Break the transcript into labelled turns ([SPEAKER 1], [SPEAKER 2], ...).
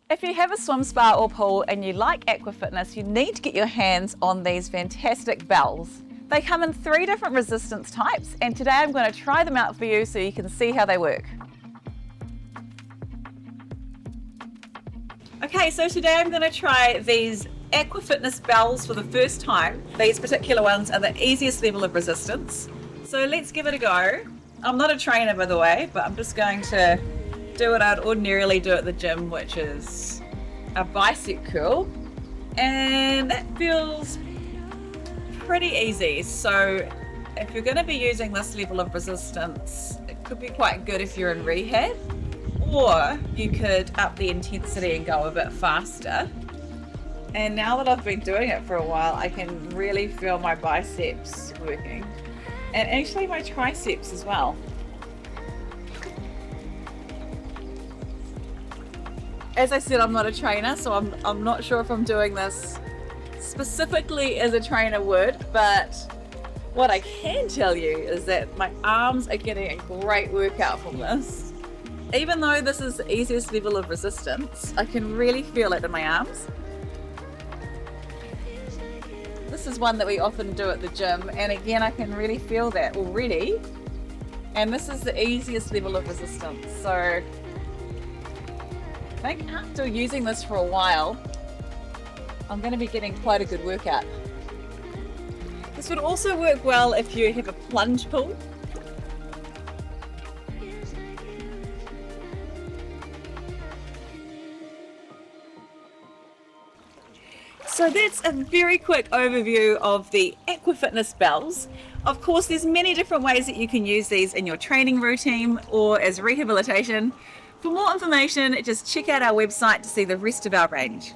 [SPEAKER 1] If you have a swim spa or pool and you like Aquafitness, you need to get your hands on these fantastic bells. They come in 3 different resistance types, and today I'm going to try them out for you so you can see how they work. Okay, so today I'm going to try these Aquafitness bells for the first time. These particular ones are the easiest level of resistance. So let's give it a go. I'm not a trainer, by the way, but I'm just going to do what I'd ordinarily do at the gym, which is a bicep curl, and that feels pretty easy. So if you're going to be using this level of resistance, it could be quite good if you're in rehab, or you could up the intensity and go a bit faster. And now that I've been doing it for a while, I can really feel my biceps working, and actually my triceps as well. As I said, I'm not a trainer, so I'm not sure if I'm doing this specifically as a trainer would, but what I can tell you is that my arms are getting a great workout from this. Even though this is the easiest level of resistance, I can really feel it in my arms. This is one that we often do at the gym, and again I can really feel that already. And this is the easiest level of resistance, so I think after using this for a while, I'm going to be getting quite a good workout. This would also work well if you have a plunge pool. So that's a very quick overview of the Aquafitness bells. Of course, there's many different ways that you can use these in your training routine or as rehabilitation. For more information, just check out our website to see the rest of our range.